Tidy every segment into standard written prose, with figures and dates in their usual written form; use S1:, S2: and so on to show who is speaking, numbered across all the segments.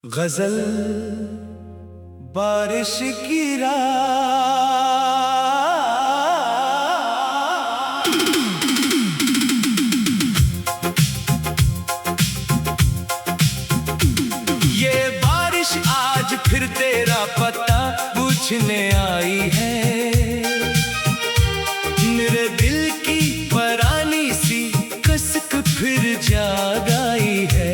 S1: गजल बारिश की रात, ये बारिश आज फिर तेरा पता पूछने आई है। मेरे दिल की परानी सी कसक फिर जाग आई है।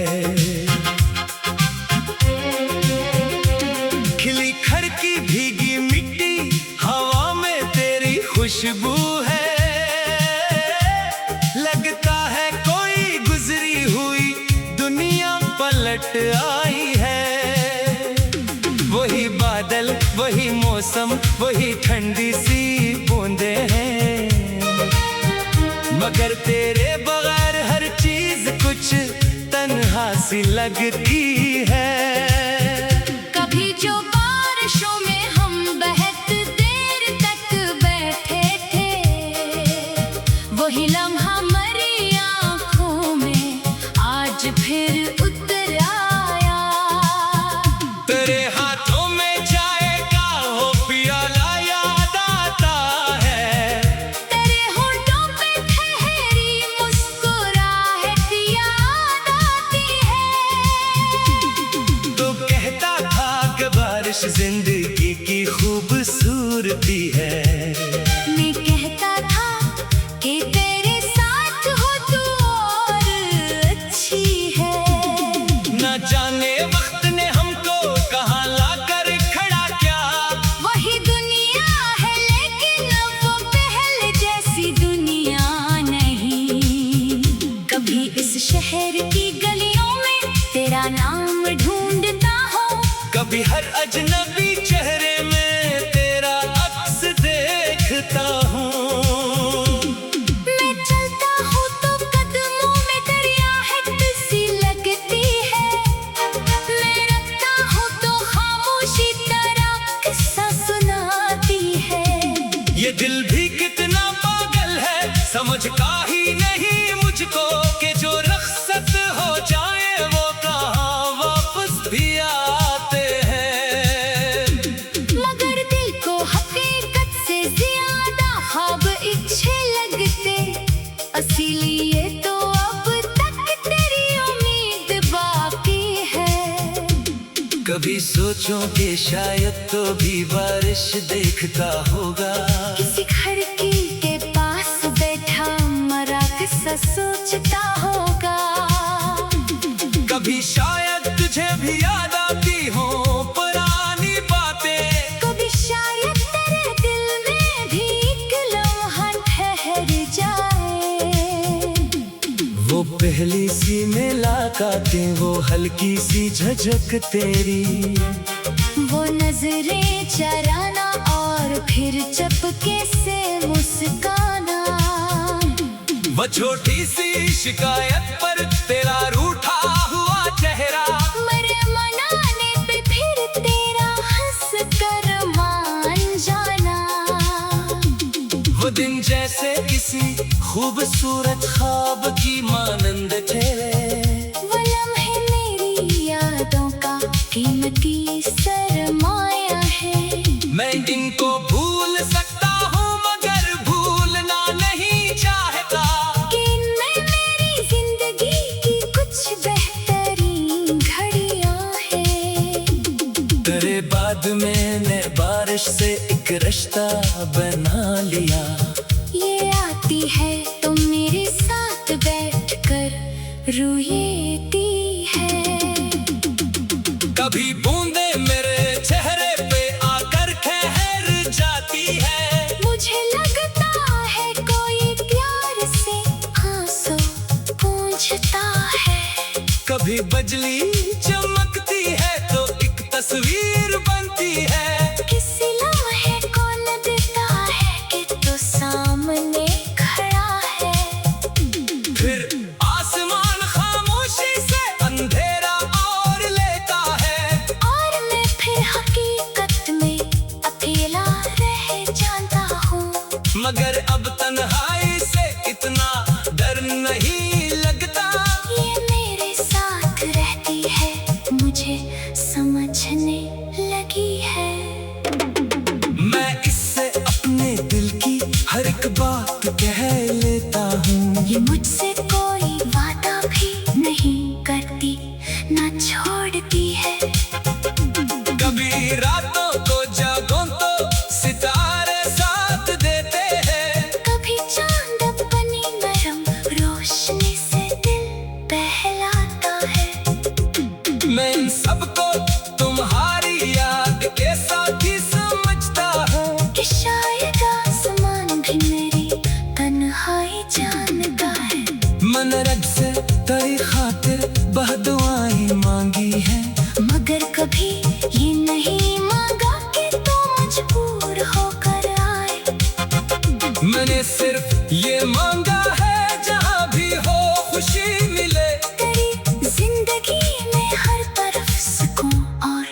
S1: भीगी मिट्टी हवा में तेरी खुशबू है। लगता है कोई गुजरी हुई दुनिया पलट आई है। वही बादल, वही मौसम, वही ठंडी सी बूंदे हैं, मगर तेरे बगैर हर चीज कुछ तन्हा सी लगती है।
S2: कभी जो बारिशों में हम बहुत देर तक बैठे थे, वही लम्हा हमारी आँखों में आज फिर उतर आया।
S1: तेरे हाथों में चाय का वो प्याला याद आता है।
S2: तेरे होठों पे ठहरी मुस्कुराहट याद आती है।
S1: तो कहता था कि बारिश जिंदगी की खूबसूरती है।
S2: मैं कहता था कि तेरे साथ हो तू और अच्छी है।
S1: न जाने वक्त ने हमको कहाँ लाकर खड़ा किया।
S2: वही दुनिया है लेकिन अब वो पहले जैसी दुनिया नहीं। कभी इस शहर की गलियों में तेरा नाम ढूंढता हूँ,
S1: कभी हर अजनबी चेहरे में तेरा अक्स देखता हूँ।
S2: मैं चलता हूँ तो कदमों में दरियाहट सी लगती है। मैं रखता हूँ तो खामोशी तरह किस्सा सुनाती है।
S1: ये दिल भी कितना पागल है, समझ का ही नहीं मुझको कि जो रख्सत हो जाए वो कहाँ वापस भी आते हैं।
S2: मगर दिल को हकीकत से ज्यादा ख्वाब अच्छे लगते, इसीलिए तो अब तक तेरी उम्मीद बाकी है।
S1: कभी सोचो कि शायद तो भी बारिश देखता होगा।
S2: किसी खिड़की के पास बैठा मरा किस्सा सोचता होगा।
S1: कभी शायद तुझे भी याद आती हो पुरानी बातें।
S2: कभी शायद तेरे दिल में भी एक लम्हा ठहर जाए।
S1: वो पहली सी मुलाकातें, वो हल्की सी झझक तेरी,
S2: वो नजरें चराना और फिर चपके से मुस्काना।
S1: वो छोटी सी शिकायत पर तेरा रूठा हुआ चेहरा,
S2: मेरे मनाने पे फिर तेरा हंस कर मान जाना।
S1: वो दिन जैसे किसी खूबसूरत ख्वाब की मानंद थे।
S2: वो लम्हे मेरी यादों का कीमती सरमाया है।
S1: मैं इनको भूल सकता हूँ मगर भूलना नहीं चाहता।
S2: कि इनमें मेरी जिंदगी की कुछ बेहतरीन घड़ियां हैं।
S1: तेरे बाद मैंने बारिश से एक रिश्ता बना लिया।
S2: ये आती है तो मेरे साथ बैठकर रोएती है।
S1: कभी बूंदे मेरे चेहरे पे आकर ठहर जाती है।
S2: मुझे लगता है कोई प्यार से आंसू पूंछता है।
S1: कभी बिजली चमकती है तो एक तस्वीर बनती है।
S2: किसी लम्हे को लगता है कि तू सामने खड़ा है।
S1: फिर आसमान खामोशी से अंधेरा और लेता है,
S2: और मैं फिर हकीकत में अकेला रह जाता हूँ।
S1: मगर अब तन्हाई से इतना डर नहीं लगता।
S2: ये मेरे साथ रहती है। मुझे समझने लगी है।
S1: मैं इससे अपने दिल की हर एक बात कह लेता हूँ।
S2: ये मुझसे कोई वादा भी नहीं करती, ना छोड़ती है।
S1: कभी रातों को जागूं तो सितारे साथ देते हैं।
S2: कभी चांद अपनी नरम रोशनी से दिल बहलाता है।
S1: मैं इन सबको तुम्हारी याद के साथ ही समझता हूँ
S2: कि शायद आसमान भी मेरी तन्हाई जानता है।
S1: मन रब से तेरी खातिर बहुत दुआएं मांगी है,
S2: मगर कभी ये नहीं मांगा कि तू मजबूर होकर आए।
S1: मैंने सिर्फ ये मांगा है जहाँ भी हो खुशी मिले।
S2: तेरी जिंदगी में हर तरफ सुकून और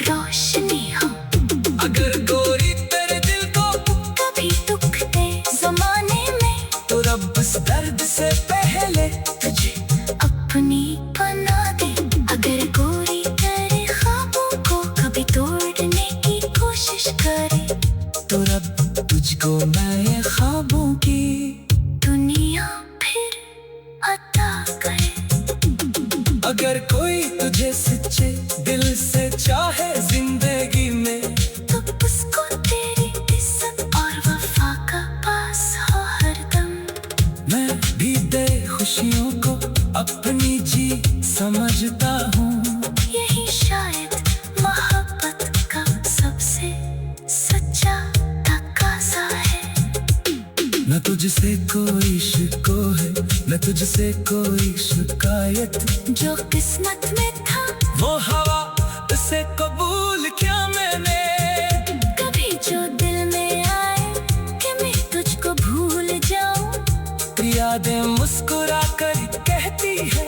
S2: रोशनी हो।
S1: अगर गोरी तेरे दिल को
S2: कभी दुख दे जमाने में,
S1: तो रब इस दर्द से पहले तुझे
S2: अपनी बना दे। अगर गोरी तेरे ख्वाबों को कभी तोड़ने की कोशिश करे,
S1: तो रब तुझको मैं ख्वाबों की
S2: दुनिया फिर अता करे।
S1: अगर कोई तुझे सच्चे दिल से चाहे जिंदगी में,
S2: तो उसको तेरी इज्जत और वफा का पास हो हरदम।
S1: मैं भी दे खुशियों को अपनी जी समझता हूँ।
S2: यही शायद मोहब्बत का सबसे सच्चा तकाज़ा है।
S1: न तुझसे कोई शिको है, न तुझसे कोई शिकायत।
S2: जो किस्मत में था
S1: वो हवा उसे कबूल किया मैंने।
S2: कभी जो दिल में आए कि मैं तुझको भूल जाऊं,
S1: यादें मुस्कुरा कर कहती है